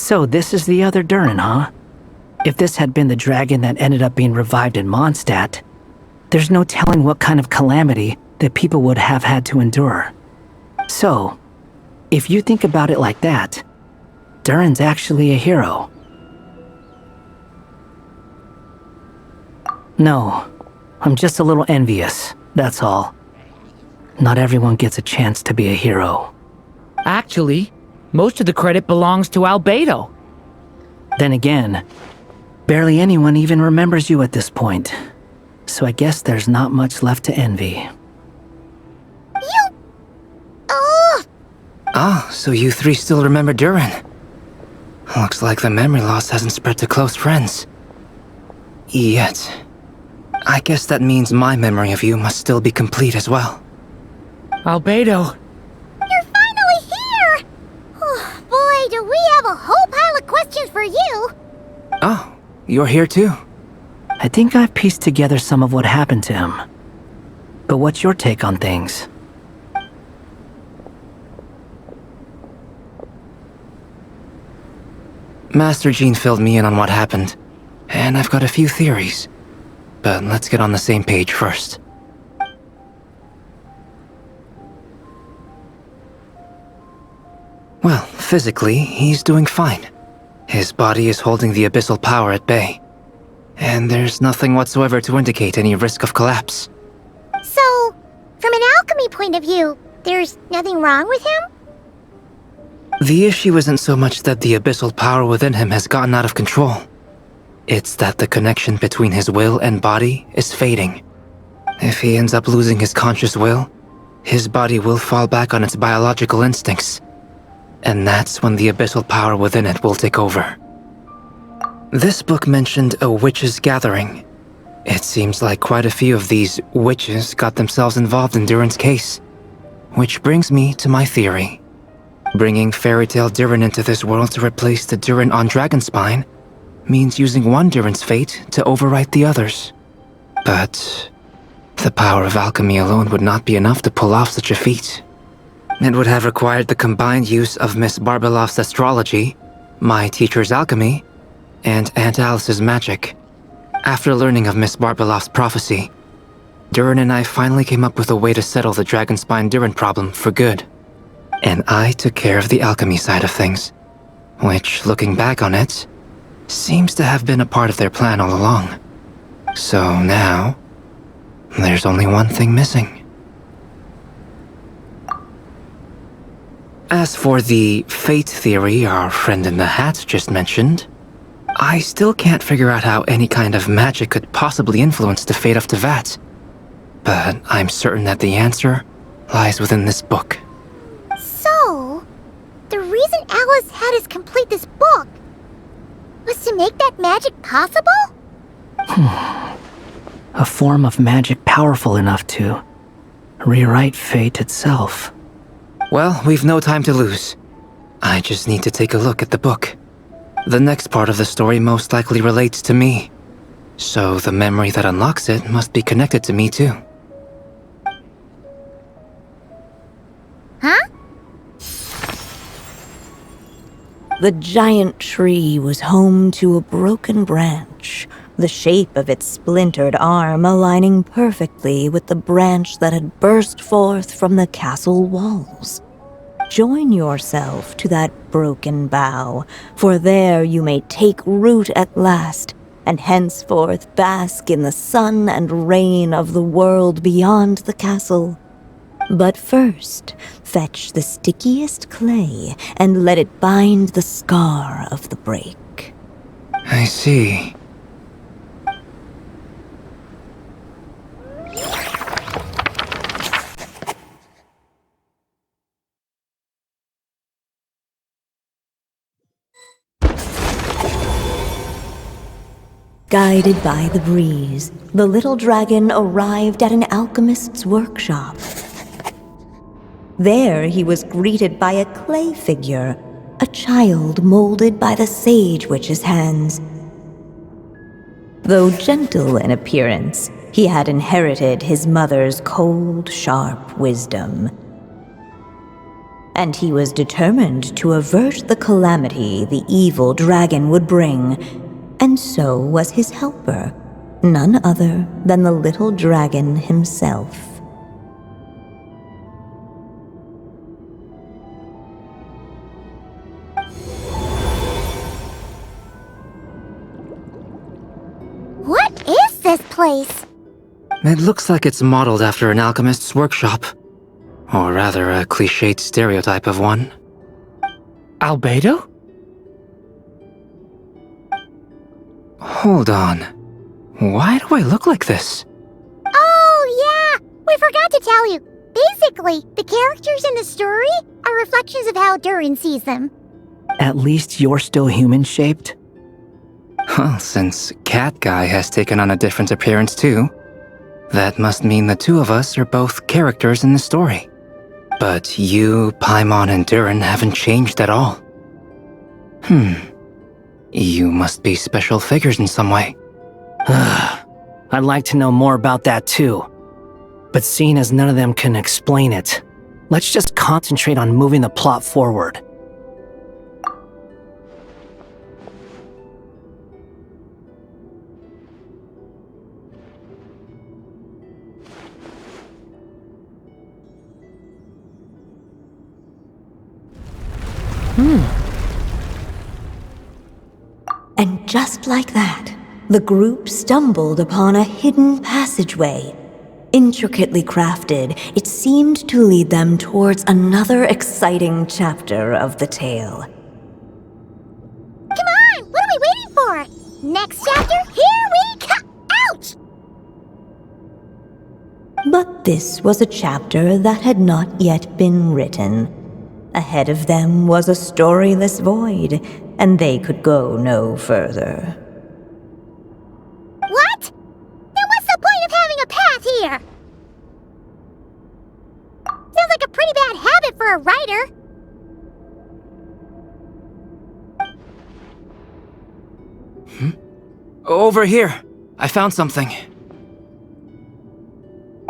So this is the other Durin, huh? If this had been the dragon that ended up being revived in Mondstadt, there's no telling what kind of calamity that people would have had to endure. So, if you think about it like that, Durin's actually a hero. No, I'm just a little envious, that's all. Not everyone gets a chance to be a hero. Actually, most of the credit belongs to Albedo. Then again, barely anyone even remembers you at this point. So I guess there's not much left to envy. Ah, so you three still remember Durin. Looks like the memory loss hasn't spread to close friends. Yet. I guess that means my memory of you must still be complete as well. Albedo. You're finally here! Oh, boy, do we have a whole pile of questions for you! Oh, you're here too? I think I've pieced together some of what happened to him. But what's your take on things? Master Jean filled me in on what happened, and I've got a few theories. But let's get on the same page first. Well, physically, he's doing fine. His body is holding the abyssal power at bay. And there's nothing whatsoever to indicate any risk of collapse. So, from an alchemy point of view, there's nothing wrong with him? The issue isn't so much that the abyssal power within him has gotten out of control. It's that the connection between his will and body is fading. If he ends up losing his conscious will, his body will fall back on its biological instincts. And that's when the abyssal power within it will take over. This book mentioned a witches' gathering. It seems like quite a few of these witches got themselves involved in Durin's case. Which brings me to my theory. Bringing Fairy Tale Durin into this world to replace the Durin on Dragonspine means using one Durin's fate to overwrite the others. But the power of alchemy alone would not be enough to pull off such a feat. It would have required the combined use of Miss Barbeloff's astrology, my teacher's alchemy, and Aunt Alice's magic. After learning of Miss Barbeloff's prophecy, Durin and I finally came up with a way to settle the Dragonspine Durin problem for good. And I took care of the alchemy side of things, which, looking back on it, seems to have been a part of their plan all along. So now, there's only one thing missing. As for the fate theory our friend in the hat just mentioned, I still can't figure out how any kind of magic could possibly influence the fate of Tevat. But I'm certain that the answer lies within this book. So, the reason Alice had us complete this book was to make that magic possible? A form of magic powerful enough to rewrite fate itself. Well, we've no time to lose. I just need to take a look at the book. The next part of the story most likely relates to me. So the memory that unlocks it must be connected to me too. Huh? The giant tree was home to a broken branch, the shape of its splintered arm aligning perfectly with the branch that had burst forth from the castle walls. Join yourself to that broken bough, for there you may take root at last, and henceforth bask in the sun and rain of the world beyond the castle. But first, fetch the stickiest clay and let it bind the scar of the break. I see. Guided by the breeze, the little dragon arrived at an alchemist's workshop. There he was greeted by a clay figure, a child molded by the Sage Witch's hands. Though gentle in appearance, he had inherited his mother's cold, sharp wisdom. and he was determined to avert the calamity the evil dragon would bring, and so was his helper, none other than the little dragon himself. What is this place? It looks like it's modeled after an alchemist's workshop. Or rather, a cliched stereotype of one. Albedo? Hold on. Why do I look like this? Oh, yeah! We forgot to tell you. Basically, the characters in the story are reflections of how Durin sees them. At least you're still human-shaped? Well, since Cat Guy has taken on a different appearance too, that must mean the two of us are both characters in the story. But you, Paimon, and Durin haven't changed at all. You must be special figures in some way. I'd like to know more about that too. But seeing as none of them can explain it, let's just concentrate on moving the plot forward. And just like that, the group stumbled upon a hidden passageway. Intricately crafted, it seemed to lead them towards another exciting chapter of the tale. Come on! What are we waiting for? Next chapter, here we come! Ouch! But this was a chapter that had not yet been written. Ahead of them was a storyless void, and they could go no further. What? Then what's the point of having a path here? Sounds like a pretty bad habit for a writer. Over here! I found something.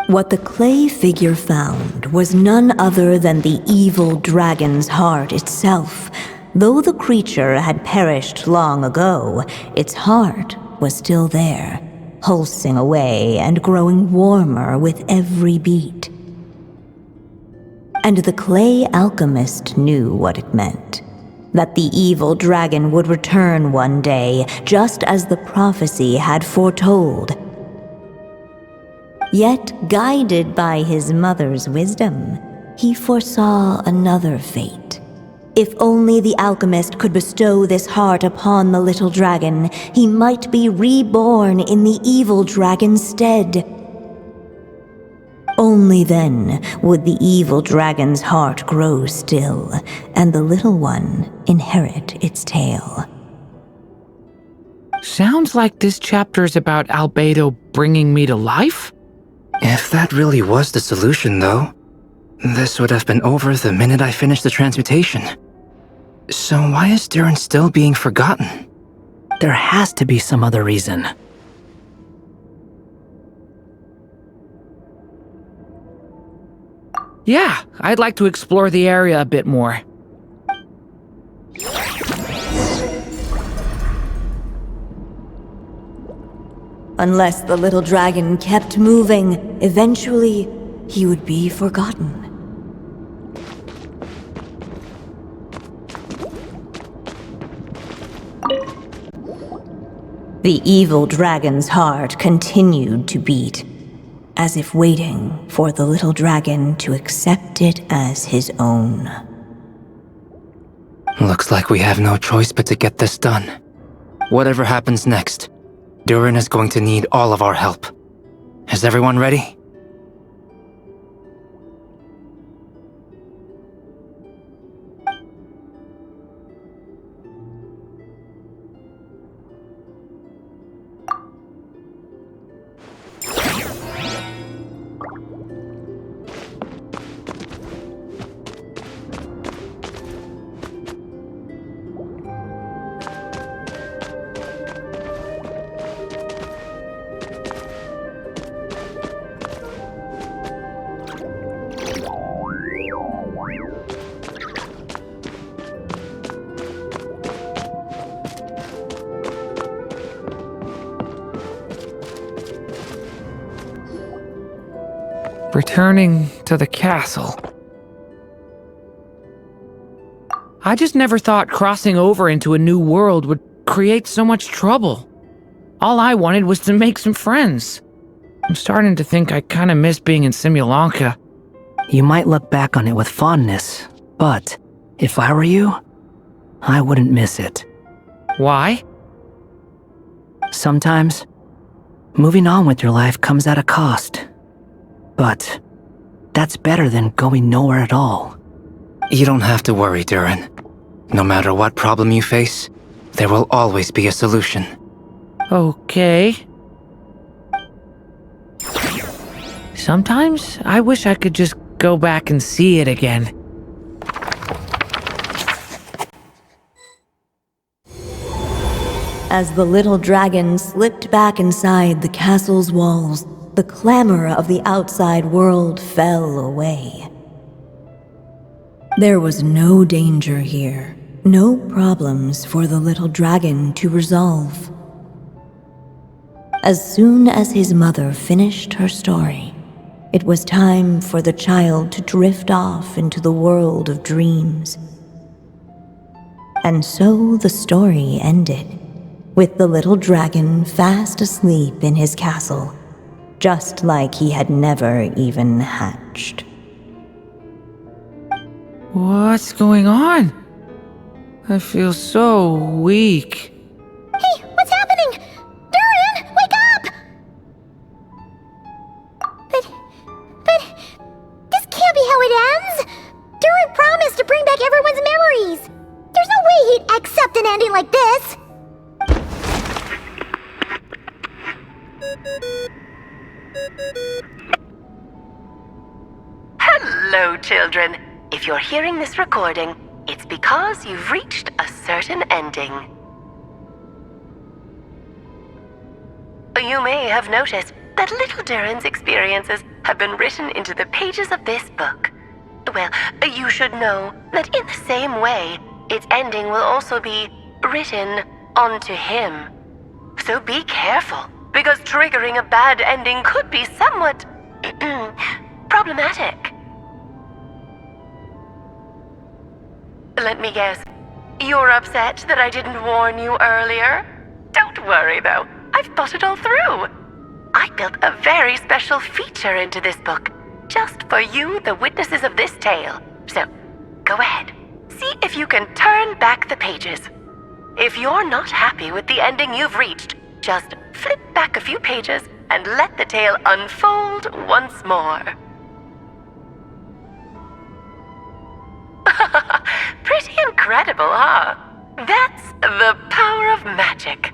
What the clay figure found was none other than the evil dragon's heart itself. Though the creature had perished long ago, its heart was still there, pulsing away and growing warmer with every beat. And the clay alchemist knew what it meant. That the evil dragon would return one day, just as the prophecy had foretold. Yet, guided by his mother's wisdom, he foresaw another fate. If only the alchemist could bestow this heart upon the little dragon, he might be reborn in the evil dragon's stead. Only then would the evil dragon's heart grow still, and the little one inherit its tale. Sounds like this chapter's about Albedo bringing me to life? If that really was the solution, though, this would have been over the minute I finished the transmutation. So why is Durin still being forgotten? There has to be some other reason. Yeah, I'd like to explore the area a bit more. Unless the little dragon kept moving, eventually he would be forgotten. The evil dragon's heart continued to beat, as if waiting for the little dragon to accept it as his own. Looks like we have no choice but to get this done. Whatever happens next, Durin is going to need all of our help. Is everyone ready? returning to the castle. I just never thought crossing over into a new world would create so much trouble. All I wanted was to make some friends. I'm starting to think I kinda miss being in Simulanka. You might look back on it with fondness, but if I were you, I wouldn't miss it. Why? Sometimes, moving on with your life comes at a cost. But that's better than going nowhere at all. You don't have to worry, Durin. No matter what problem you face, there will always be a solution. Okay. Sometimes I wish I could just go back and see it again. As the little dragon slipped back inside the castle's walls, the clamor of the outside world fell away. There was no danger here, no problems for the little dragon to resolve. As soon as his mother finished her story, it was time for the child to drift off into the world of dreams. And so the story ended, with the little dragon fast asleep in his castle, just like he had never even hatched. What's going on? I feel so weak. Hey, what's happening? Durin, wake up! But, this can't be how it ends. Durin promised to bring back everyone's memories. There's no way he'd accept an ending like this. Hello, children. If you're hearing this recording, it's because you've reached a certain ending. You may have noticed that little Durin's experiences have been written into the pages of this book. Well, you should know that in the same way, its ending will also be written onto him. So be careful, because triggering a bad ending could be somewhat problematic. Let me guess. You're upset that I didn't warn you earlier? Don't worry, though. I've thought it all through. I built a very special feature into this book, just for you, the witnesses of this tale. So, go ahead. See if you can turn back the pages. If you're not happy with the ending you've reached, just flip back a few pages and let the tale unfold once more. Pretty incredible, huh? That's the power of magic.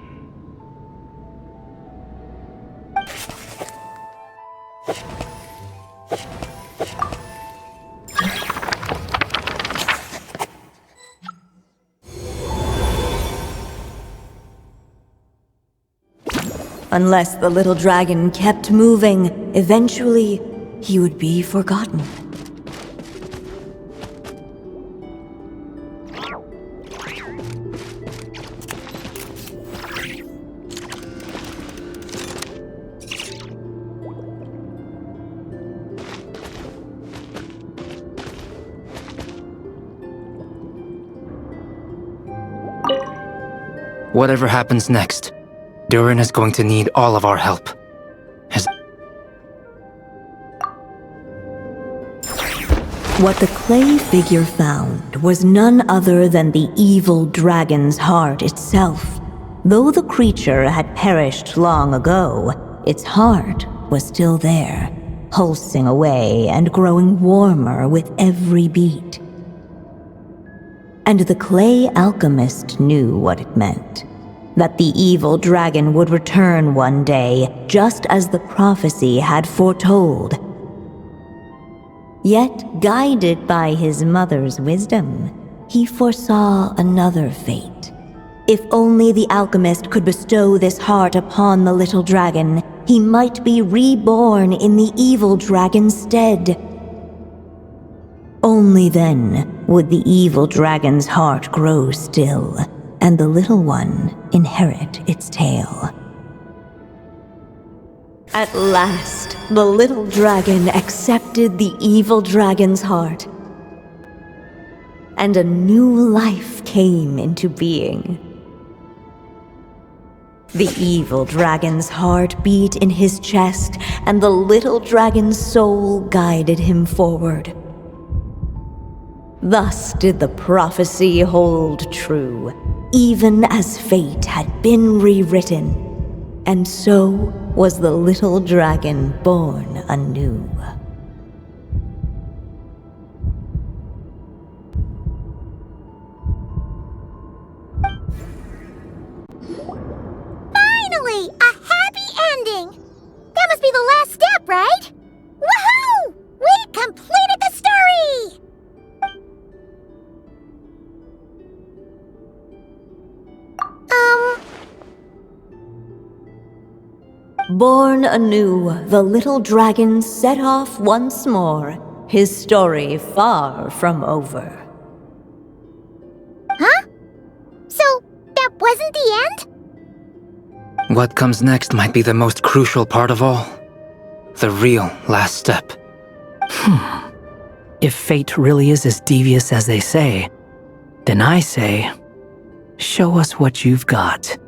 Unless the little dragon kept moving, eventually he would be forgotten. Whatever happens next, Durin is going to need all of our help. What the clay figure found was none other than the evil dragon's heart itself. Though the creature had perished long ago, its heart was still there, pulsing away and growing warmer with every beat. And the clay alchemist knew what it meant. That the evil dragon would return one day, just as the prophecy had foretold. Yet, guided by his mother's wisdom, he foresaw another fate. If only the alchemist could bestow this heart upon the little dragon, he might be reborn in the evil dragon's stead. Only then would the evil dragon's heart grow still, and the little one inherit its tale. At last, the little dragon accepted the evil dragon's heart, and a new life came into being. The evil dragon's heart beat in his chest, and the little dragon's soul guided him forward. Thus did the prophecy hold true, even as fate had been rewritten. And so was the little dragon born anew. Finally! A happy ending! That must be the last step, right? Woohoo! We completed the story! Born anew, the little dragon set off once more, his story far from over. Huh? So, that wasn't the end? What comes next might be the most crucial part of all. The real last step. If fate really is as devious as they say, then I say, show us what you've got.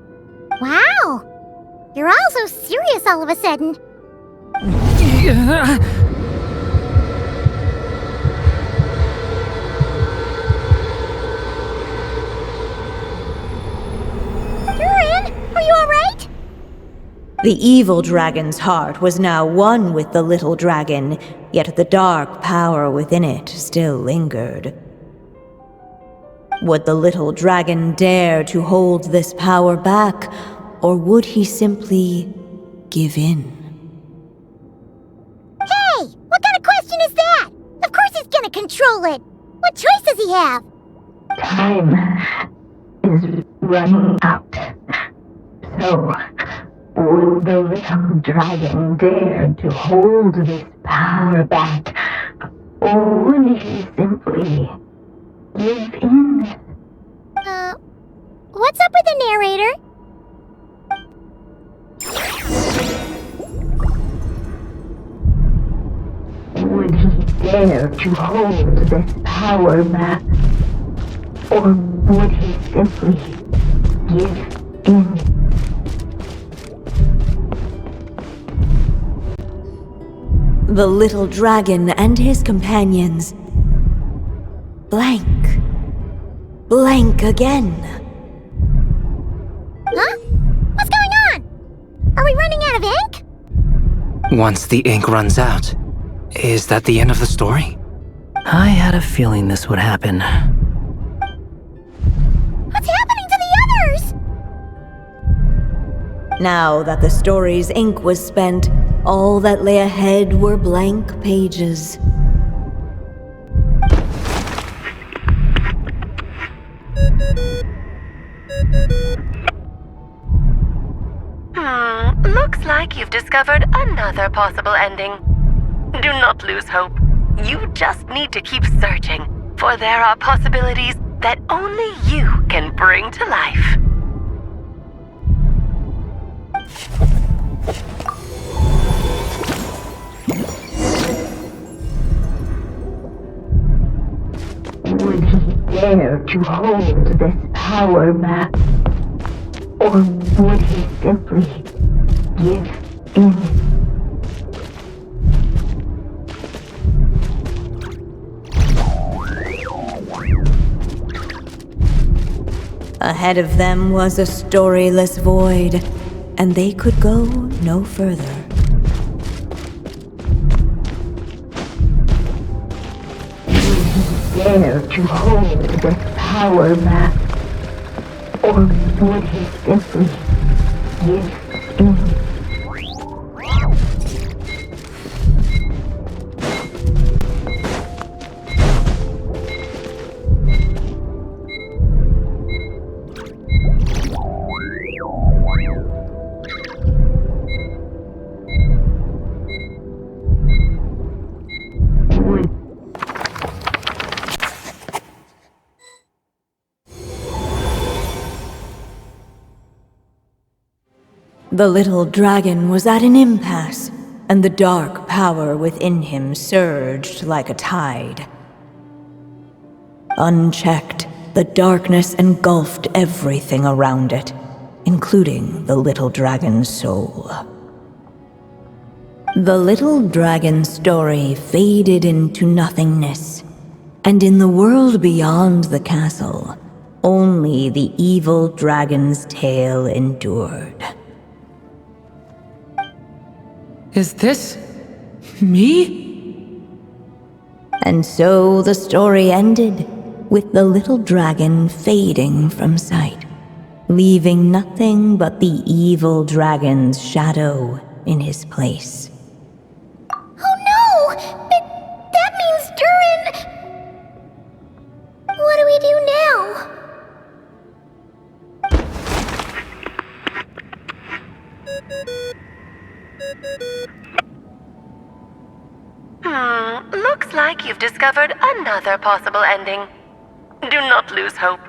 Wow! You're all so serious all of a sudden. Durin, are you alright? The evil dragon's heart was now one with the little dragon, yet the dark power within it still lingered. Would the little dragon dare to hold this power back, or would he simply give in? Hey! What kind of question is that? Of course he's gonna control it! What choice does he have? Time is running out. So, would the little dragon dare to hold this power back? Or would he simply give in? What's up with the narrator? Would he dare to hold this power back? Or would he simply give in? The little dragon and his companions blank again. Huh? What's going on? Are we running out of ink? Once the ink runs out, is that the end of the story? I had a feeling this would happen. What's happening to the others? Now that the story's ink was spent, all that lay ahead were blank pages. Looks like you've discovered another possible ending. Do not lose hope. You just need to keep searching, for there are possibilities that only you can bring to life. Would he dare to hold this power back? Or would he simply give in? Ahead of them was a storyless void, and they could go no further. Dare to hold this power back? Or would he simply give in? The little dragon was at an impasse, and the dark power within him surged like a tide. Unchecked, the darkness engulfed everything around it, including the little dragon's soul. The little dragon's story faded into nothingness, and in the world beyond the castle, only the evil dragon's tale endured. Is this me? And so the story ended, with the little dragon fading from sight, leaving nothing but the evil dragon's shadow in his place. Oh no! That means Durin... What do we do now? Looks like you've discovered another possible ending. Do not lose hope.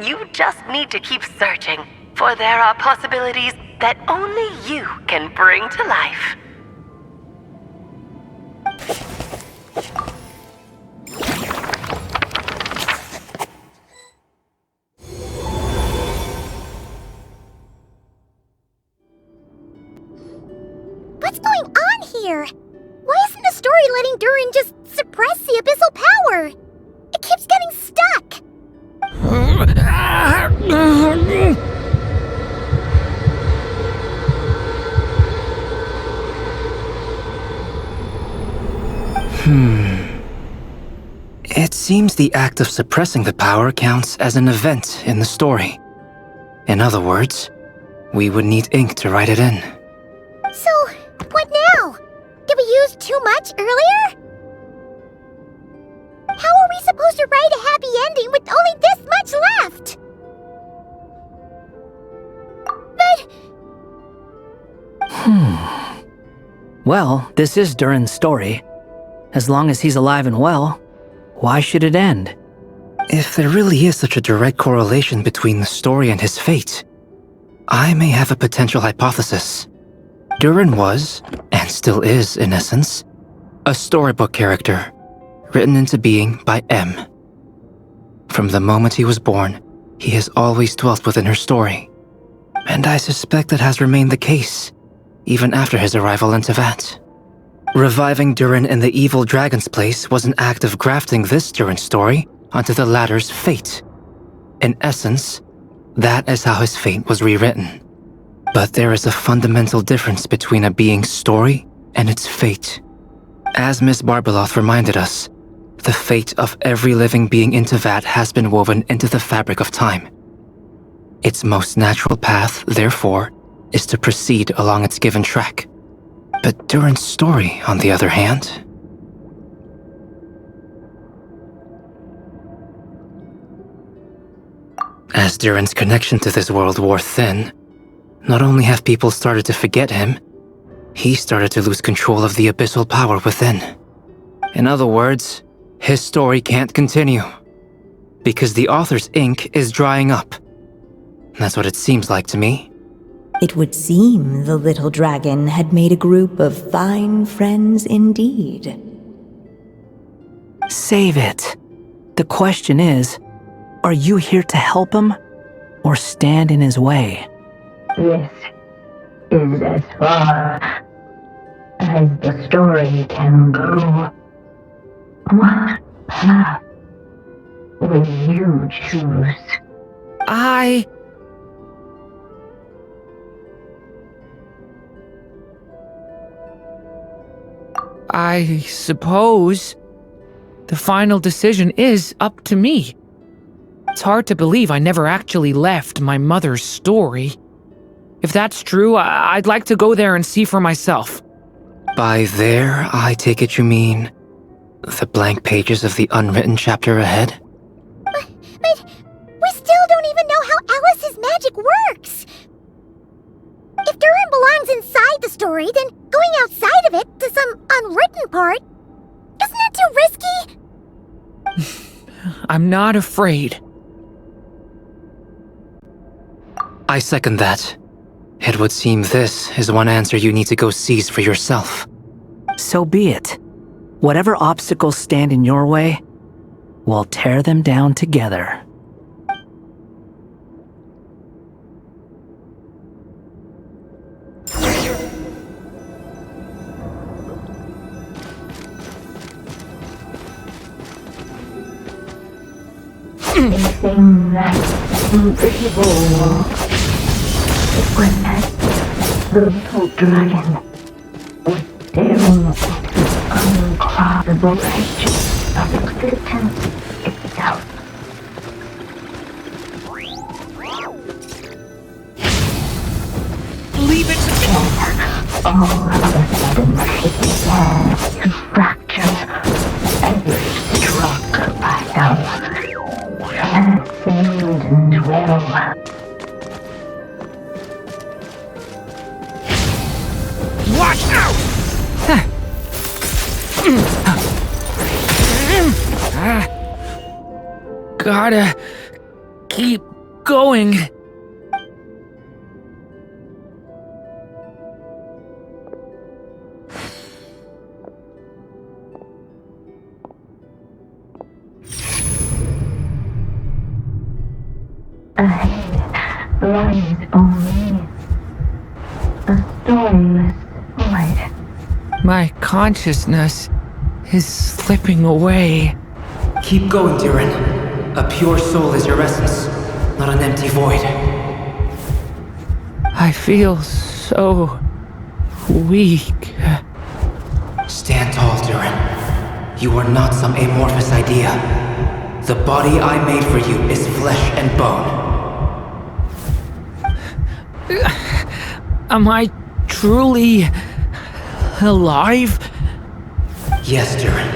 You just need to keep searching, for there are possibilities that only you can bring to life. What's going on here? Why isn't the story letting Durin just suppress the abyssal power? It keeps getting stuck. It seems the act of suppressing the power counts as an event in the story. In other words, we would need ink to write it in. So, what now? Did we use too much earlier? How are we supposed to write a happy ending with only this much left? But... Well, this is Durin's story. As long as he's alive and well, why should it end? If there really is such a direct correlation between the story and his fate, I may have a potential hypothesis. Durin was, and still is in essence, a storybook character, written into being by M. From the moment he was born, he has always dwelt within her story. And I suspect that has remained the case, even after his arrival in Tevat. Reviving Durin in the evil dragon's place was an act of grafting this Durin story onto the latter's fate. In essence, that is how his fate was rewritten. But there is a fundamental difference between a being's story and its fate. As Miss Barbeloth reminded us, the fate of every living being in Tevat has been woven into the fabric of time. Its most natural path, therefore, is to proceed along its given track. But Durin's story, on the other hand... As Durin's connection to this world wore thin, not only have people started to forget him, he started to lose control of the abyssal power within. In other words, his story can't continue, because the author's ink is drying up. That's what it seems like to me. It would seem the little dragon had made a group of fine friends indeed. Save it. The question is, are you here to help him, or stand in his way? This is as far as the story can go. What path will you choose? I suppose the final decision is up to me. It's hard to believe I never actually left my mother's story. If that's true, I'd like to go there and see for myself. By there, I take it you mean the blank pages of the unwritten chapter ahead? But we still don't even know how Alice's magic works. If Durin belongs inside the story, then going outside of it to some unwritten part, isn't that too risky? I'm not afraid. I second that. It would seem this is one answer you need to go seize for yourself. So be it. Whatever obstacles stand in your way, we'll tear them down together. Anything that's invisible. It was as the little dragon was staring at the uncrossable edge of existence itself. Leave it to me! All of a sudden, it began to fracture every stroke by some transcendent will. Watch out! Gotta keep going. Ahead lies only a stormless void. My consciousness is slipping away. Keep going, Durin. A pure soul is your essence, not an empty void. I feel so weak. Stand tall, Durin. You are not some amorphous idea. The body I made for you is flesh and bone. Am I truly alive? Yes, Durin,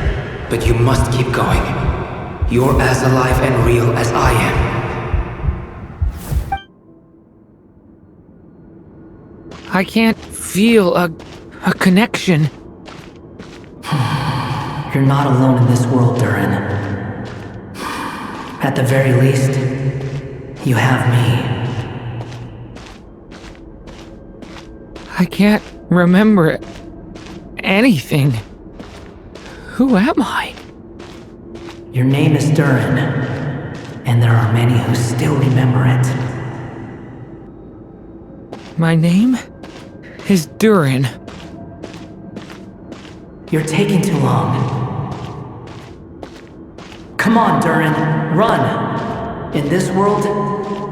but you must keep going. You're as alive and real as I am. I can't feel a connection. You're not alone in this world, Durin. At the very least, you have me. I can't remember anything. Who am I? Your name is Durin, and there are many who still remember it. My name is Durin. You're taking too long. Come on, Durin, run! In this world,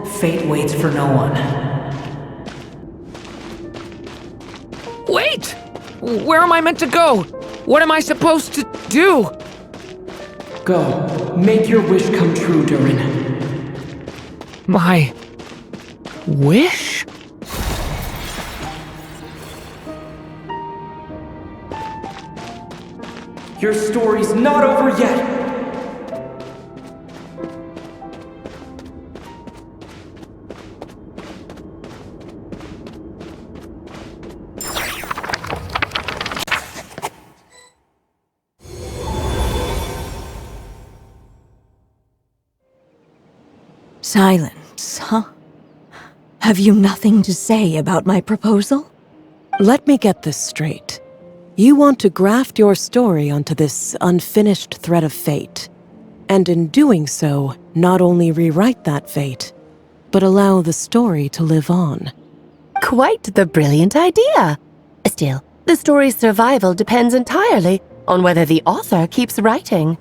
fate waits for no one. Wait! Where am I meant to go? What am I supposed to do? Go, make your wish come true, Durin. My wish? Your story's not over yet! Silence, huh? Have you nothing to say about my proposal? Let me get this straight. You want to graft your story onto this unfinished thread of fate, and in doing so, not only rewrite that fate, but allow the story to live on. Quite the brilliant idea. Still, the story's survival depends entirely on whether the author keeps writing.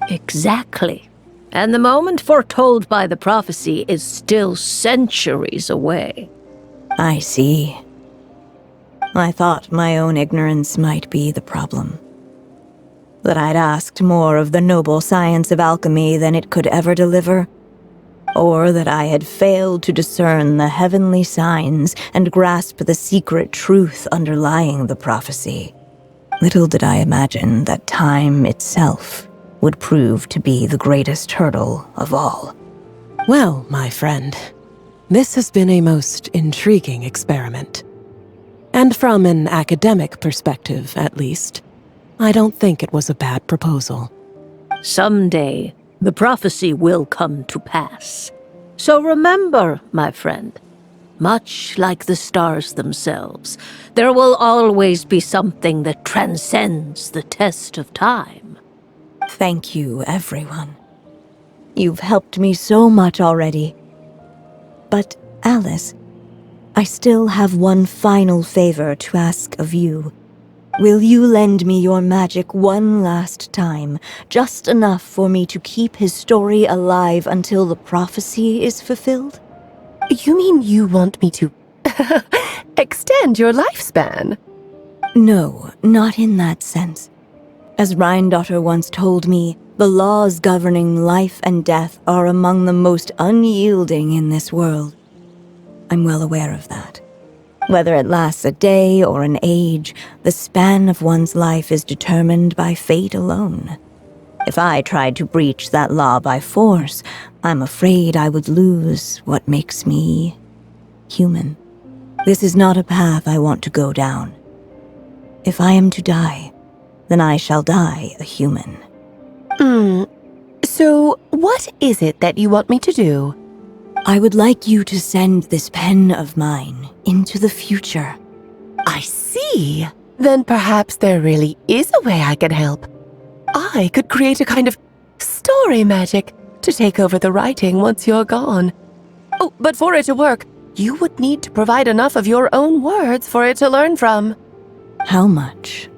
Exactly. And the moment foretold by the prophecy is still centuries away. I see. I thought my own ignorance might be the problem. That I'd asked more of the noble science of alchemy than it could ever deliver. Or that I had failed to discern the heavenly signs and grasp the secret truth underlying the prophecy. Little did I imagine that time itself would prove to be the greatest hurdle of all. Well, my friend, this has been a most intriguing experiment. And from an academic perspective, at least, I don't think it was a bad proposal. Someday, the prophecy will come to pass. So remember, my friend, Much like the stars themselves, there will always be something that transcends the test of time. Thank you, everyone. You've helped me so much already. But, Alice, I still have one final favor to ask of you. Will you lend me your magic one last time, just enough for me to keep his story alive until the prophecy is fulfilled? You mean you want me to extend your lifespan? No, not in that sense. As Rheindotter once told me, the laws governing life and death are among the most unyielding in this world. I'm well aware of that. Whether it lasts a day or an age, the span of one's life is determined by fate alone. If I tried to breach that law by force, I'm afraid I would lose what makes me human. This is not a path I want to go down. If I am to die, then I shall die a human. So what is it that you want me to do? I would like you to send this pen of mine into the future. I see. Then perhaps there really is a way I can help. I could create a kind of story magic to take over the writing once you're gone. Oh, but for it to work, you would need to provide enough of your own words for it to learn from. How much?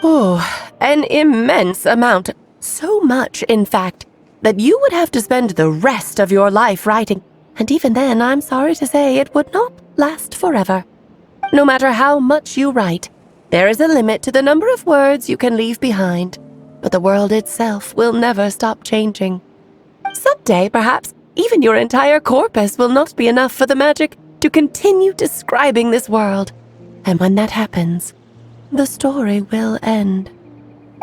Oh, an immense amount. So much, in fact, that you would have to spend the rest of your life writing, and even then, I'm sorry to say, it would not last forever. No matter how much you write, there is a limit to the number of words you can leave behind, but the world itself will never stop changing. Someday, perhaps, even your entire corpus will not be enough for the magic to continue describing this world. And when that happens, the story will end.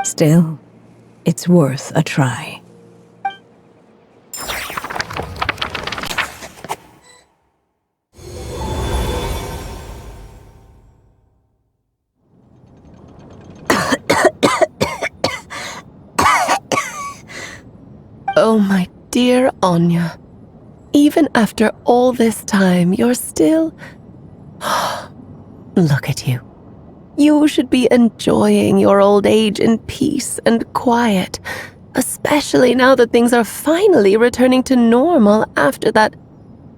Still, it's worth a try. Oh, my dear Anya. Even after all this time, you're still... Look at you. You should be enjoying your old age in peace and quiet, especially now that things are finally returning to normal after that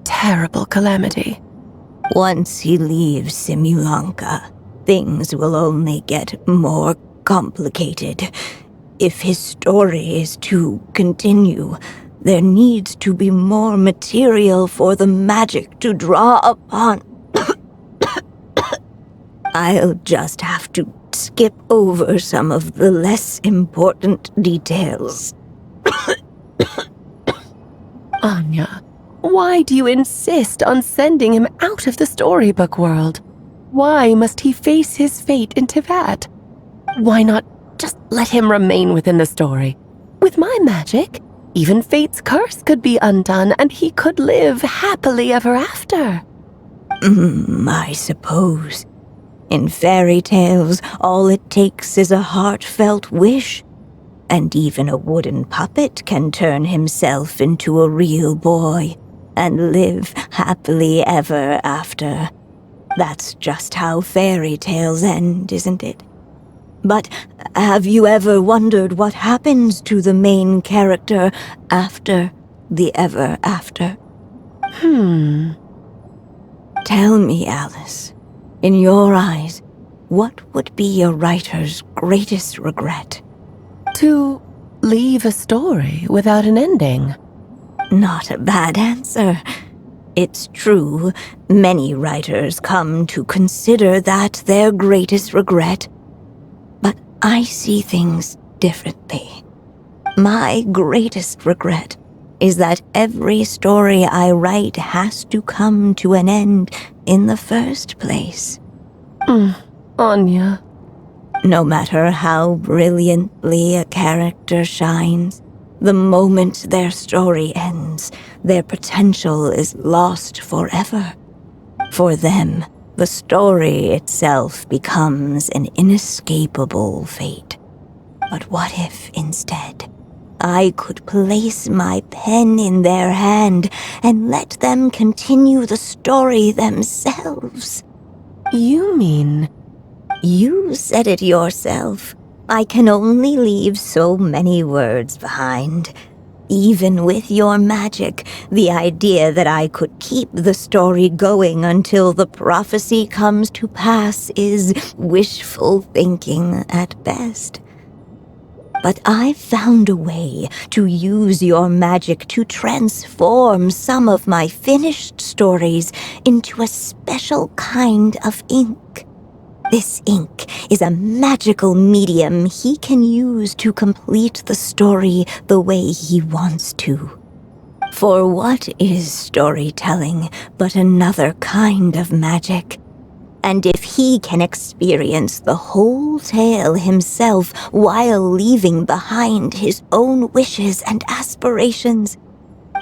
terrible calamity. Once he leaves Simulanka, things will only get more complicated. If his story is to continue, there needs to be more material for the magic to draw upon. I'll just have to skip over some of the less important details. Anya, why do you insist on sending him out of the storybook world? Why must he face his fate in Teyvat? Why not just let him remain within the story? With my magic, even fate's curse could be undone and he could live happily ever after. I suppose. In fairy tales, all it takes is a heartfelt wish. And even a wooden puppet can turn himself into a real boy and live happily ever after. That's just how fairy tales end, isn't it? But have you ever wondered what happens to the main character after the ever after? Tell me, Alice, in your eyes, what would be a writer's greatest regret? To leave a story without an ending. Not a bad answer. It's true, many writers come to consider that their greatest regret. But I see things differently. My greatest regret is that every story I write has to come to an end in the first place. Anya. No matter how brilliantly a character shines, the moment their story ends, their potential is lost forever. For them, the story itself becomes an inescapable fate. But what if, instead, I could place my pen in their hand and let them continue the story themselves. You mean... You said it yourself. I can only leave so many words behind. Even with your magic, the idea that I could keep the story going until the prophecy comes to pass is wishful thinking at best. But I've found a way to use your magic to transform some of my finished stories into a special kind of ink. This ink is a magical medium he can use to complete the story the way he wants to. For what is storytelling but another kind of magic? And if he can experience the whole tale himself while leaving behind his own wishes and aspirations,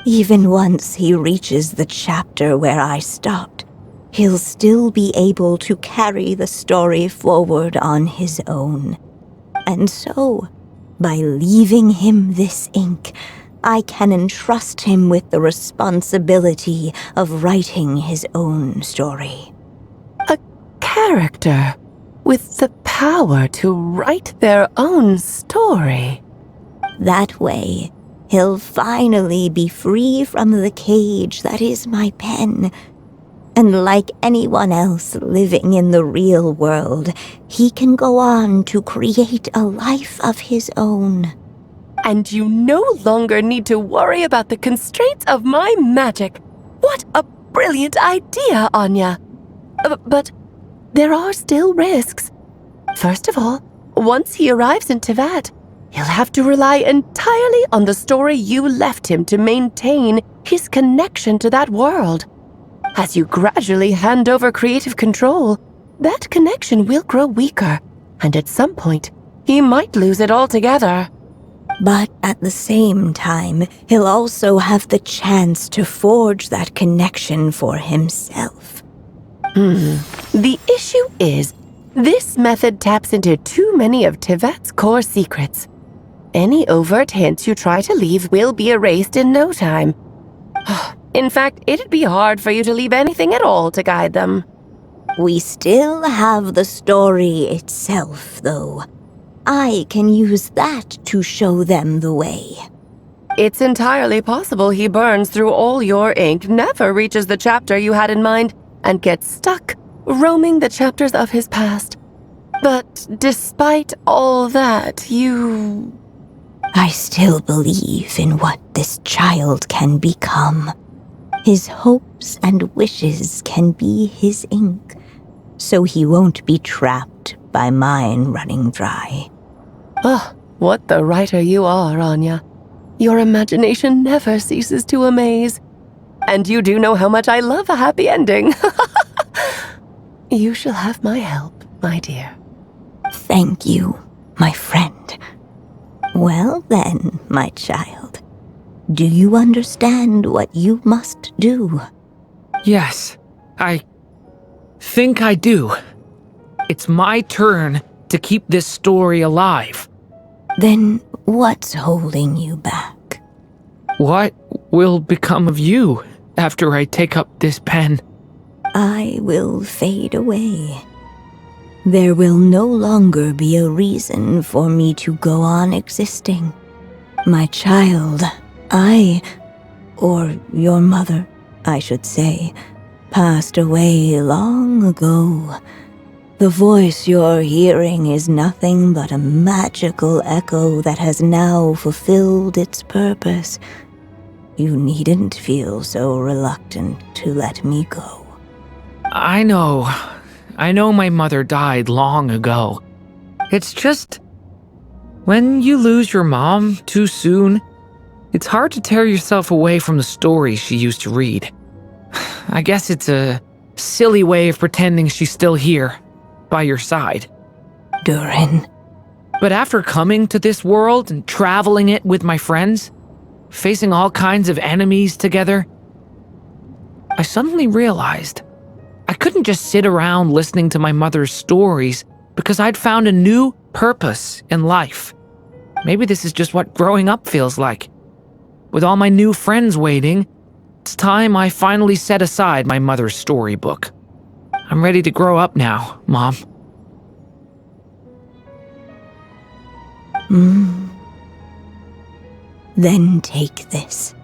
even once he reaches the chapter where I stopped, he'll still be able to carry the story forward on his own. And so, by leaving him this ink, I can entrust him with the responsibility of writing his own story. A character with the power to write their own story. That way, he'll finally be free from the cage that is my pen. And like anyone else living in the real world, he can go on to create a life of his own. And you no longer need to worry about the constraints of my magic. What a brilliant idea, Anya. But there are still risks. First of all, once he arrives in Teyvat, he'll have to rely entirely on the story you left him to maintain his connection to that world. As you gradually hand over creative control, that connection will grow weaker, and at some point, he might lose it altogether. But at the same time, he'll also have the chance to forge that connection for himself. The issue is, this method taps into too many of Teyvat's core secrets. Any overt hints you try to leave will be erased in no time. In fact, it'd be hard for you to leave anything at all to guide them. We still have the story itself, though. I can use that to show them the way. It's entirely possible he burns through all your ink, never reaches the chapter you had in mind, and gets stuck, roaming the chapters of his past. But despite all that, I still believe in what this child can become. His hopes and wishes can be his ink, so he won't be trapped by mine running dry. What the writer you are, Anya. Your imagination never ceases to amaze. And you do know how much I love a happy ending. You shall have my help, my dear. Thank you, my friend. Well then, my child, do you understand what you must do? Yes, I think I do. It's my turn to keep this story alive. Then what's holding you back? What will become of you after I take up this pen? I will fade away. There will no longer be a reason for me to go on existing. My child, or your mother, I should say, passed away long ago. The voice you're hearing is nothing but a magical echo that has now fulfilled its purpose. You needn't feel so reluctant to let me go. I know my mother died long ago. It's just, when you lose your mom too soon, it's hard to tear yourself away from the stories she used to read. I guess it's a silly way of pretending she's still here, by your side. Durin. But after coming to this world and traveling it with my friends, facing all kinds of enemies together, I suddenly realized I couldn't just sit around listening to my mother's stories because I'd found a new purpose in life. maybe this is just what growing up feels like. With all my new friends waiting, it's time I finally set aside my mother's storybook. I'm ready to grow up now, Mom. Then take this.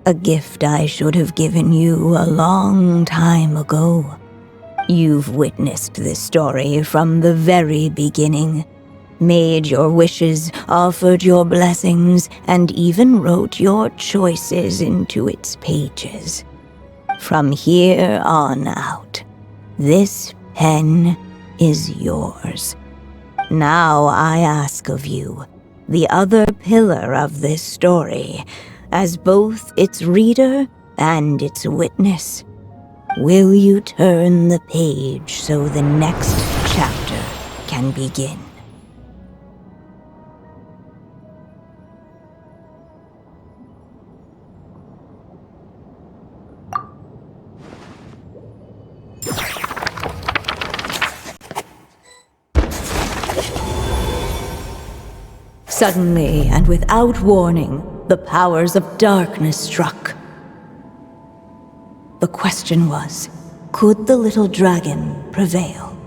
A gift I should have given you a long time ago. You've witnessed this story from the very beginning. Made your wishes, offered your blessings, and even wrote your choices into its pages. From here on out, this pen is yours. Now I ask of you, the other pillar of this story, as both its reader and its witness, will you turn the page so the next chapter can begin? Suddenly, and without warning, the powers of darkness struck. The question was, could the little dragon prevail?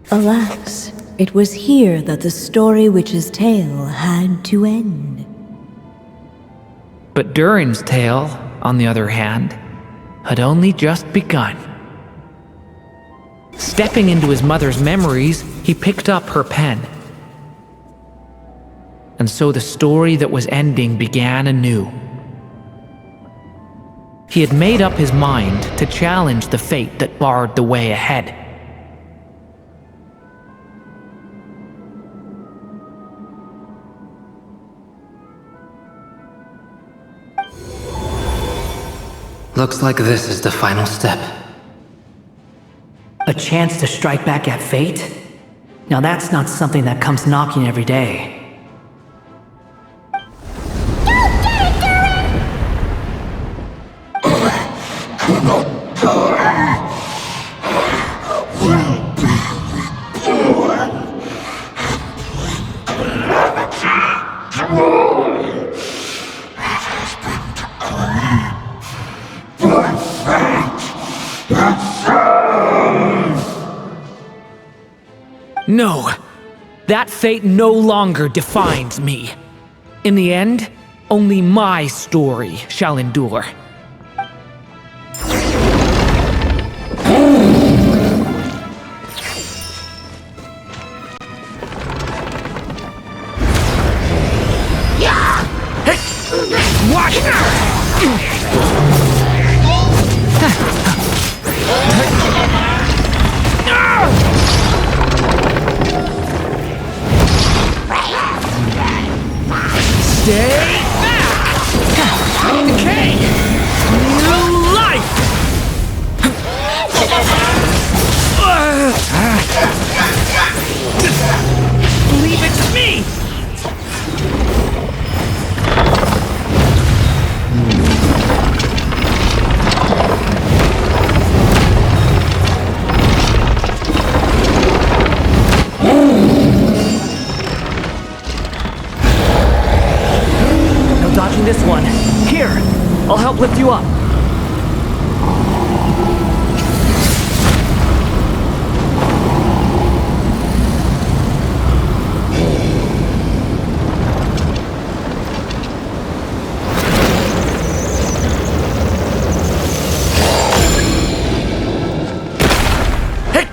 Alas, it was here that the story witch's tale had to end. But Durin's tale, on the other hand, had only just begun. Stepping into his mother's memories, he picked up her pen. And so the story that was ending began anew. He had made up his mind to challenge the fate that barred the way ahead. Looks like this is the final step. A chance to strike back at fate? Now that's not something that comes knocking every day. No, that fate no longer defines me. In the end, only my story shall endure. Stay back! Decay! New life! Leave it to me! Dodging this one. Here, I'll help lift you up. Hey!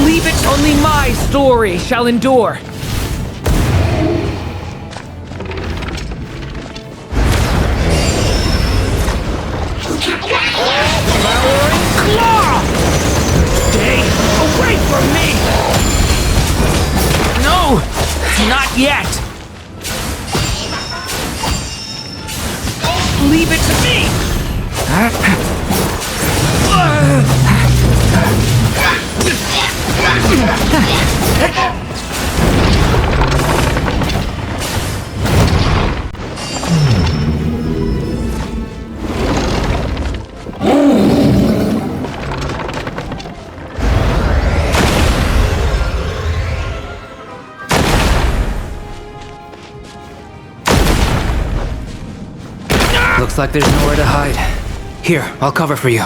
Leave it, only my story shall endure. Not yet! Leave it to me! Looks like there's nowhere to hide. Here, I'll cover for you.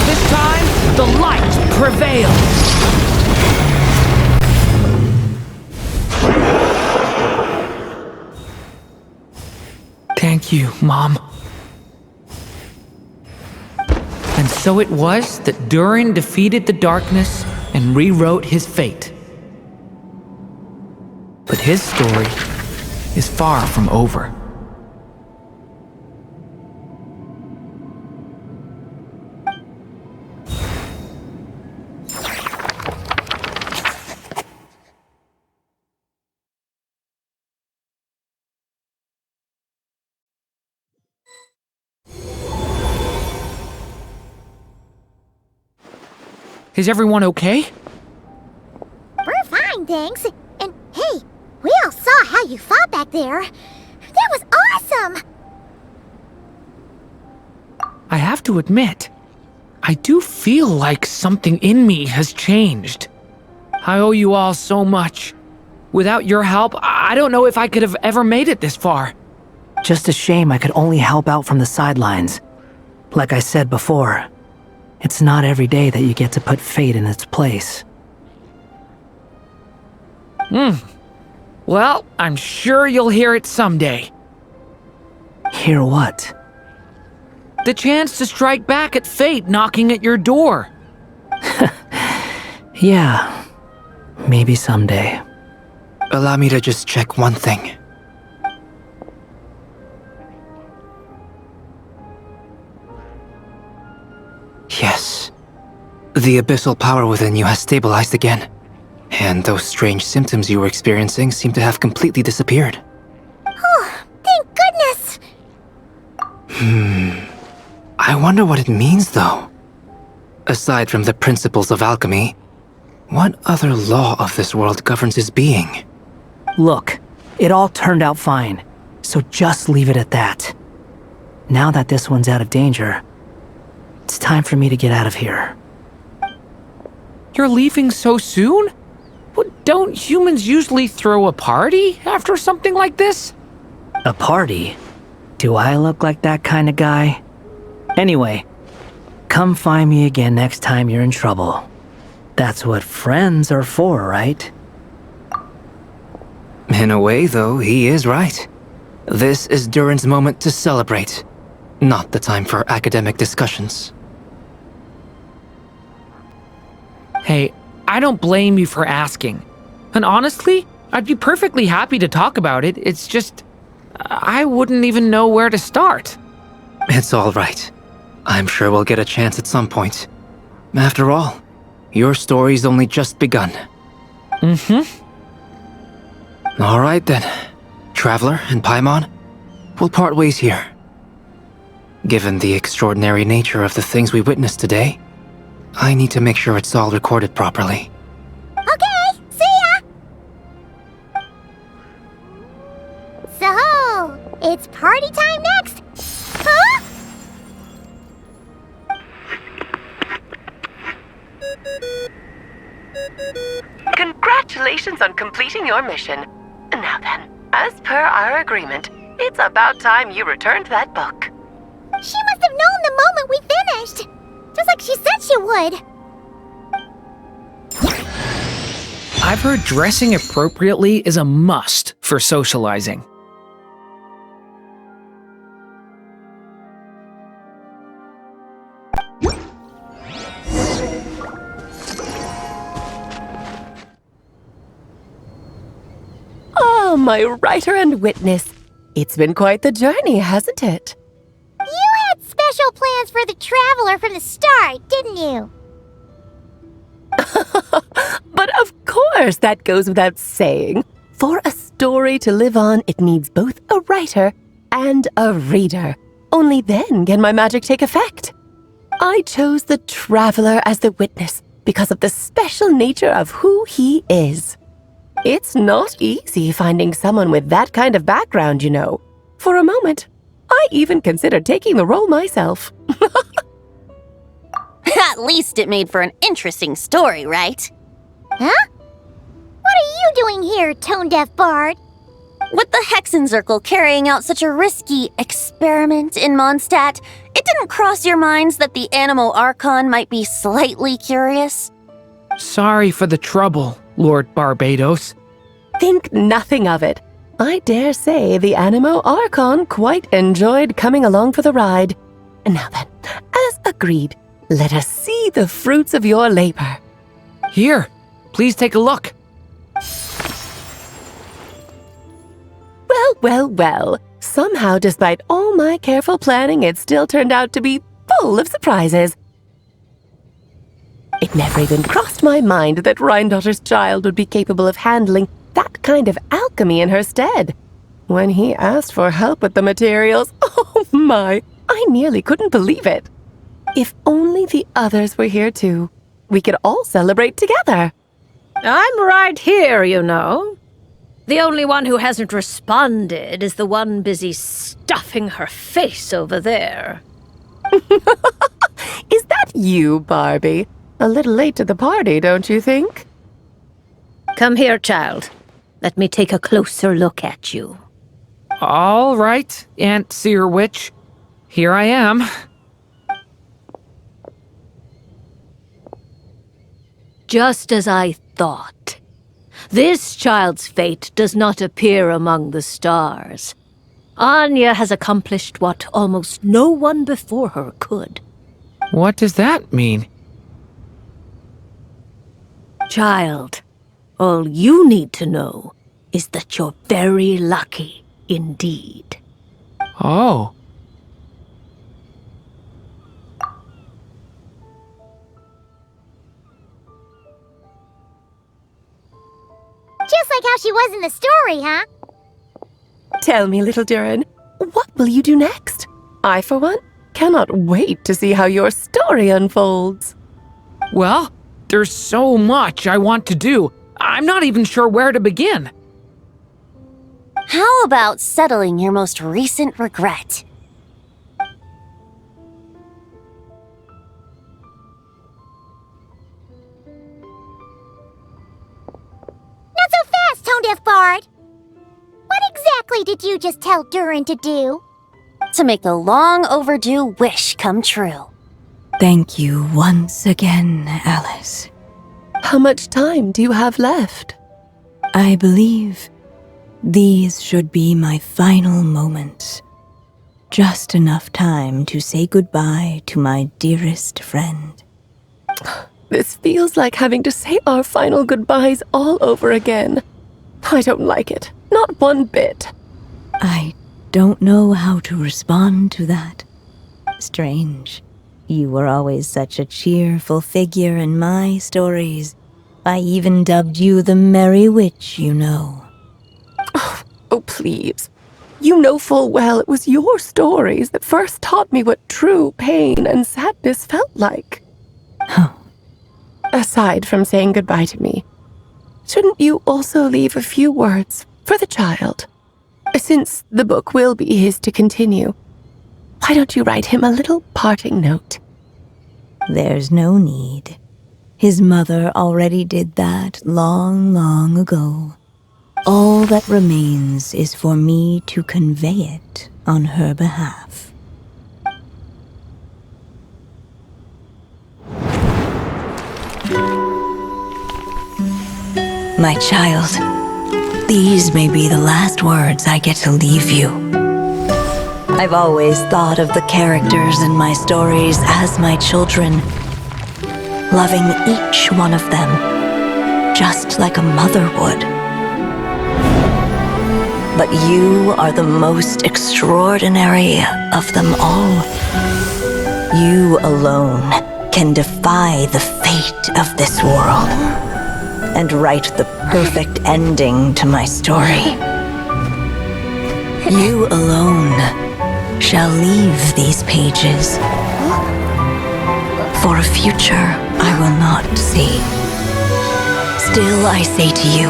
This time, the light prevails. Thank you, Mom. And so it was that Durin defeated the darkness and rewrote his fate. But his story is far from over. Is everyone okay? We're fine, thanks. And hey, we all saw how you fought back there. That was awesome! I have to admit, I do feel like something in me has changed. I owe you all so much. Without your help, I don't know if I could have ever made it this far. Just a shame I could only help out from the sidelines. Like I said before, it's not every day that you get to put fate in its place. Well, I'm sure you'll hear it someday. Hear what? The chance to strike back at fate knocking at your door. Yeah, maybe someday. Allow me to just check one thing. Yes. The abyssal power within you has stabilized again. And those strange symptoms you were experiencing seem to have completely disappeared. Oh, thank goodness! I wonder what it means, though. Aside from the principles of alchemy, what other law of this world governs his being? Look, it all turned out fine, so just leave it at that. Now that this one's out of danger, it's time for me to get out of here. You're leaving so soon? What, don't humans usually throw a party after something like this? A party? Do I look like that kind of guy? Anyway, come find me again next time you're in trouble. That's what friends are for, right? In a way, though, he is right. This is Durin's moment to celebrate, not the time for academic discussions. Hey, I don't blame you for asking. And honestly, I'd be perfectly happy to talk about it. It's just, I wouldn't even know where to start. It's all right. I'm sure we'll get a chance at some point. After all, your story's only just begun. All right then, Traveler and Paimon, we'll part ways here. Given the extraordinary nature of the things we witnessed today, I need to make sure it's all recorded properly. Okay, see ya! So, it's party time next! Huh? Congratulations on completing your mission. Now then, as per our agreement, it's about time you returned that book. She must have known the moment we finished! Just like she said she would! I've heard dressing appropriately is a must for socializing. Oh, my writer and witness. It's been quite the journey, hasn't it? You had special plans for the Traveler from the start, didn't you? But of course, that goes without saying. For a story to live on, it needs both a writer and a reader. Only then can my magic take effect. I chose the Traveler as the witness because of the special nature of who he is. It's not easy finding someone with that kind of background, you know. For a moment, I even considered taking the role myself. At least it made for an interesting story, right? Huh? What are you doing here, tone-deaf bard? With the Hexenzirkel carrying out such a risky experiment in Mondstadt, it didn't cross your minds that the Animo Archon might be slightly curious? Sorry for the trouble, Lord Barbados. Think nothing of it. I dare say the Animo Archon quite enjoyed coming along for the ride. And now then, as agreed, let us see the fruits of your labor. Here, please take a look. Well. Somehow, despite all my careful planning, it still turned out to be full of surprises. It never even crossed my mind that Rhindotter's child would be capable of handling that kind of alchemy in her stead. When he asked for help with the materials, oh my, I nearly couldn't believe it. If only the others were here too, we could all celebrate together. I'm right here, you know. The only one who hasn't responded is the one busy stuffing her face over there. Is that you, Barbie? A little late to the party, don't you think? Come here, child. Let me take a closer look at you. All right, Aunt Seer Witch. Here I am. Just as I thought. This child's fate does not appear among the stars. Anya has accomplished what almost no one before her could. What does that mean? Child, all you need to know is that you're very lucky indeed. Oh. Just like how she was in the story, huh? Tell me, little Durin, what will you do next? I, for one, cannot wait to see how your story unfolds. Well, there's so much I want to do. I'm not even sure where to begin. How about settling your most recent regret? Not so fast, tone-deaf bard! What exactly did you just tell Durin to do? To make a long overdue wish come true. Thank you once again, Alice. How much time do you have left? I believe these should be my final moments. Just enough time to say goodbye to my dearest friend. This feels like having to say our final goodbyes all over again. I don't like it. Not one bit. I don't know how to respond to that. Strange. You were always such a cheerful figure in my stories. I even dubbed you the Merry Witch, you know. Oh, please. You know full well it was your stories that first taught me what true pain and sadness felt like. Oh. Aside from saying goodbye to me, shouldn't you also leave a few words for the child? Since the book will be his to continue, why don't you write him a little parting note? There's no need. His mother already did that long, long ago. All that remains is for me to convey it on her behalf. My child, these may be the last words I get to leave you. I've always thought of the characters in my stories as my children, loving each one of them, just like a mother would. But you are the most extraordinary of them all. You alone can defy the fate of this world and write the perfect ending to my story. You alone shall leave these pages for a future I will not see. Still I say to you,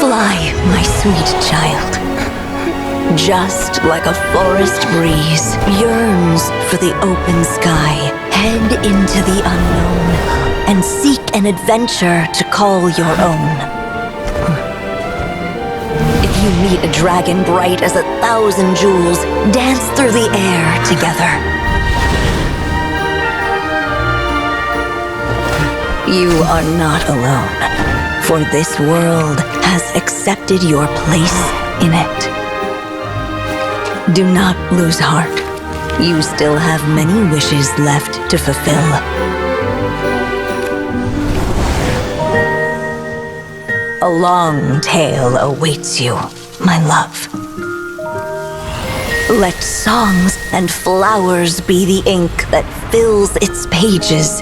fly, my sweet child. just like a forest breeze, yearns for the open sky. Head into the unknown and seek an adventure to call your own. If you meet a dragon bright as 1,000 jewels, dance through the air together. You are not alone, for this world has accepted your place in it. Do not lose heart. You still have many wishes left to fulfill. A long tale awaits you, my love. Let songs and flowers be the ink that fills its pages.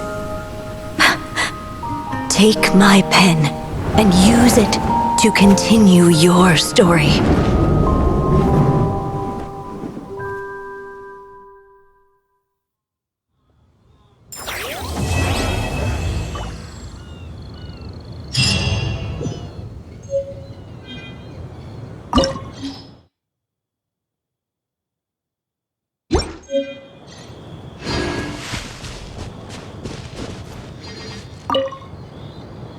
Take my pen and use it to continue your story.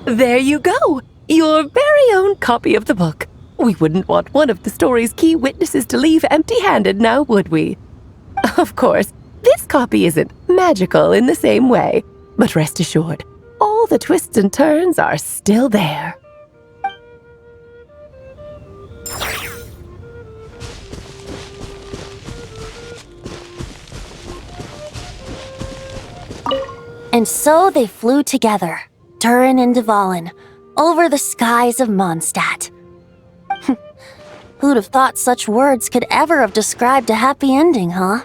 There you go! Your very own copy of the book. We wouldn't want one of the story's key witnesses to leave empty-handed now, would we? Of course, this copy isn't magical in the same way, but rest assured, all the twists and turns are still there. And so they flew together, Durin and Dvalin, over the skies of Mondstadt. Who'd have thought such words could ever have described a happy ending, huh?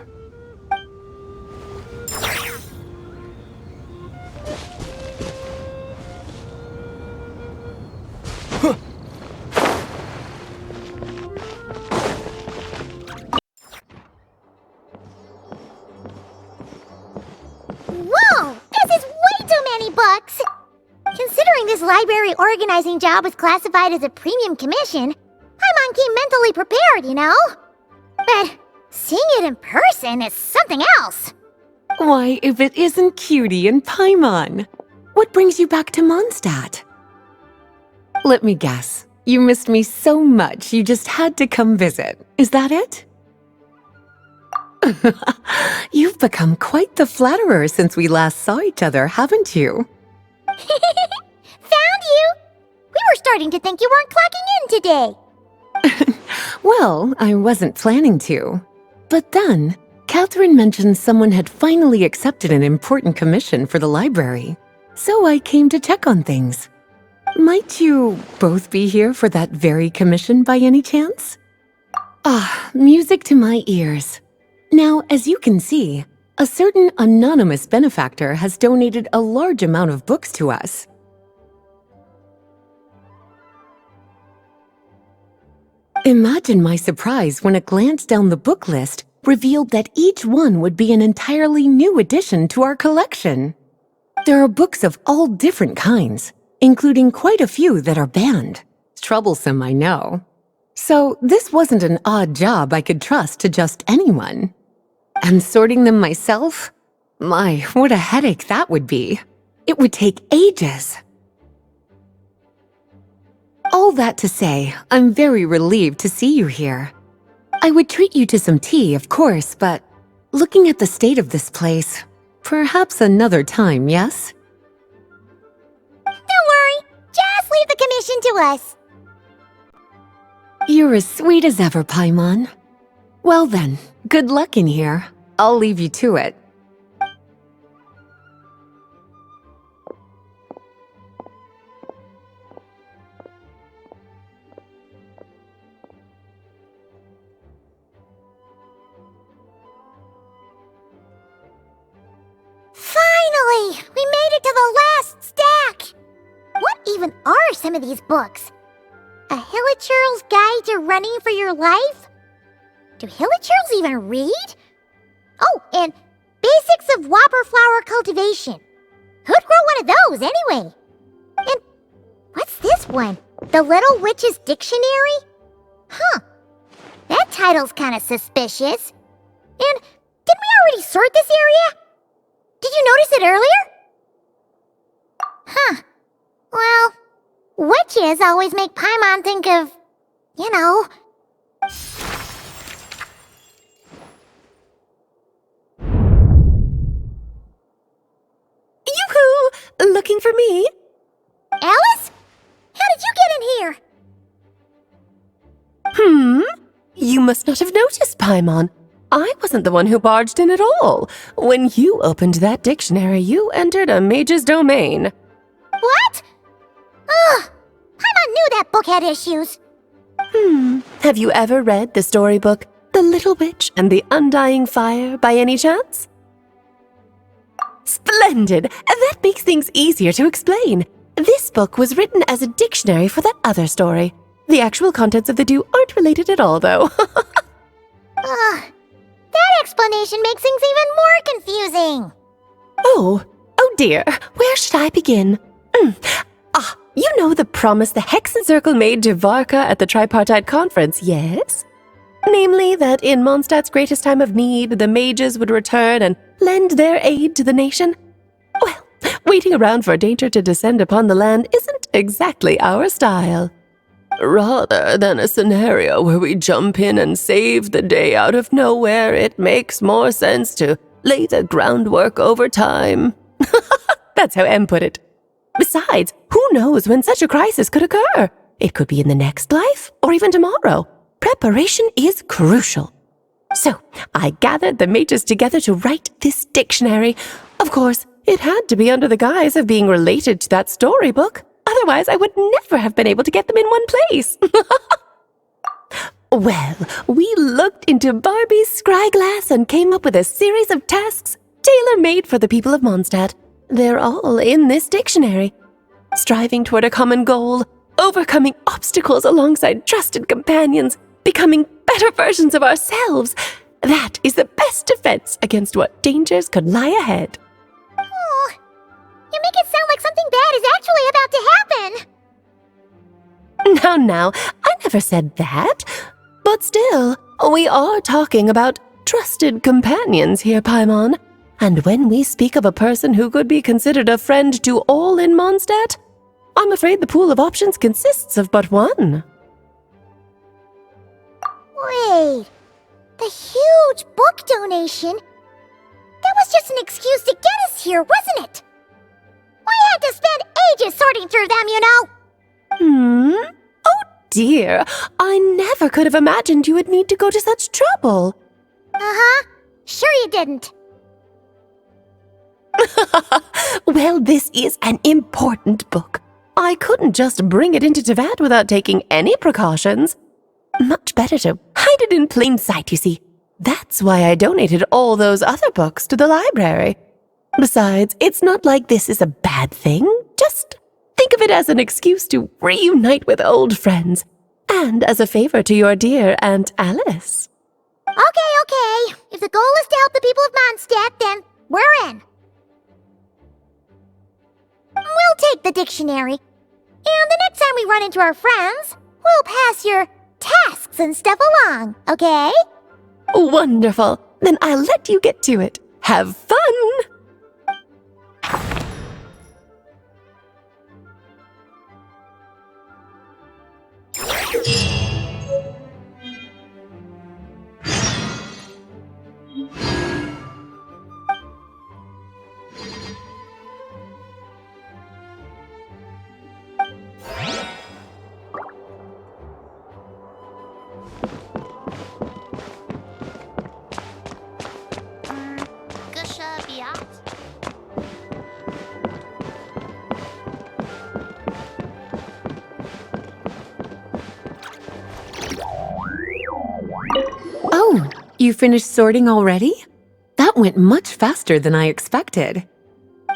Whoa! This is way too many books! Considering this library organizing job was classified as a premium commission, Paimon came mentally prepared, you know? But seeing it in person is something else. Why, if it isn't Cutie and Paimon? What brings you back to Mondstadt? Let me guess. You missed me so much you just had to come visit. Is that it? You've become quite the flatterer since we last saw each other, haven't you? Found you! We were starting to think you weren't clocking in today. Well, I wasn't planning to. But then, Catherine mentioned someone had finally accepted an important commission for the library. So I came to check on things. Might you both be here for that very commission by any chance? Ah, music to my ears. Now, as you can see, a certain anonymous benefactor has donated a large amount of books to us. Imagine my surprise when a glance down the book list revealed that each one would be an entirely new addition to our collection. There are books of all different kinds, including quite a few that are banned. Troublesome, I know. So this wasn't an odd job I could trust to just anyone. And sorting them myself? My, what a headache that would be. It would take ages. All that to say, I'm very relieved to see you here. I would treat you to some tea, of course, but looking at the state of this place, perhaps another time, yes? Don't worry, just leave the commission to us. You're as sweet as ever, Paimon. Well then, good luck in here. I'll leave you to it. Finally! We made it to the last stack! What even are some of these books? A Hilichurl's Guide to Running for Your Life? Do Hilichurls even read? Oh, and Basics of Whopper Flower Cultivation. Who'd grow one of those, anyway? And what's this one? The Little Witch's Dictionary? Huh. That title's kinda suspicious. And didn't we already sort this area? Did you notice it earlier? Huh. Well, witches always make Paimon think of, you know... Yoo-hoo! Looking for me? Alice? How did you get in here? You must not have noticed, Paimon. I wasn't the one who barged in at all. When you opened that dictionary, you entered a mage's domain. What? Ugh! Paimon knew that book had issues. Have you ever read the storybook, The Little Witch and the Undying Fire, by any chance? Splendid! That makes things easier to explain. This book was written as a dictionary for that other story. The actual contents of the two aren't related at all, though. That explanation makes things even more confusing. Oh dear. Where should I begin? You know the promise the Hexen Circle made to Varka at the Tripartite Conference, yes? Namely, that in Mondstadt's greatest time of need, the mages would return and lend their aid to the nation? Well, waiting around for danger to descend upon the land isn't exactly our style. Rather than a scenario where we jump in and save the day out of nowhere, it makes more sense to lay the groundwork over time. That's how Em put it. Besides, who knows when such a crisis could occur? It could be in the next life, or even tomorrow. Preparation is crucial. So, I gathered the mages together to write this dictionary. Of course, it had to be under the guise of being related to that storybook. Otherwise, I would never have been able to get them in one place. Well, we looked into Barbie's scryglass and came up with a series of tasks tailor-made for the people of Mondstadt. They're all in this dictionary. Striving toward a common goal, overcoming obstacles alongside trusted companions, becoming better versions of ourselves. That is the best defense against what dangers could lie ahead. Oh, you make it sound like something bad is actually about to happen. Now, I never said that. But still, we are talking about trusted companions here, Paimon. And when we speak of a person who could be considered a friend to all in Mondstadt, I'm afraid the pool of options consists of but one. Wait, the huge book donation? That was just an excuse to get us here, wasn't it? We had to spend ages sorting through them, you know. Oh dear, I never could have imagined you would need to go to such trouble. Uh-huh, sure you didn't. Well, this is an important book. I couldn't just bring it into Tevat without taking any precautions. Much better to hide it in plain sight, you see. That's why I donated all those other books to the library. Besides, it's not like this is a bad thing. Just think of it as an excuse to reunite with old friends. And as a favor to your dear Aunt Alice. Okay. If the goal is to help the people of Mondstadt, then we're in. We'll take the dictionary. And the next time we run into our friends, we'll pass your tasks and stuff along, okay? Wonderful. Then I'll let you get to it. Have fun! Oh, you finished sorting already? That went much faster than I expected.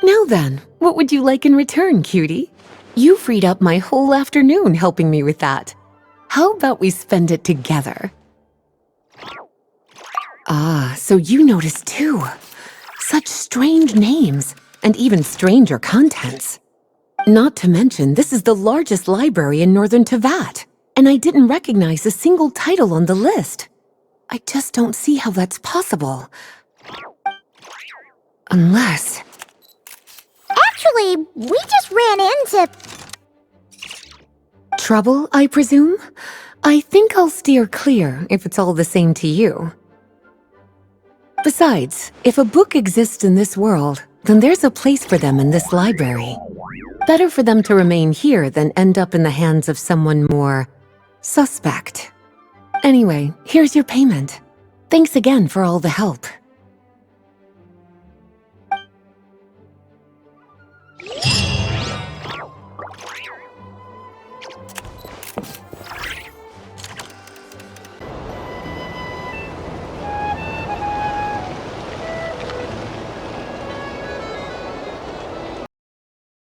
Now then, what would you like in return, cutie? You freed up my whole afternoon helping me with that. How about we spend it together? Ah, so you noticed too. Such strange names, and even stranger contents. Not to mention, this is the largest library in northern Tevat. and I didn't recognize a single title on the list. I just don't see how that's possible. Unless... Actually, we just ran into... Trouble, I presume? I think I'll steer clear if it's all the same to you. Besides, if a book exists in this world, then there's a place for them in this library. Better for them to remain here than end up in the hands of someone more suspect. Anyway, here's your payment. Thanks again for all the help.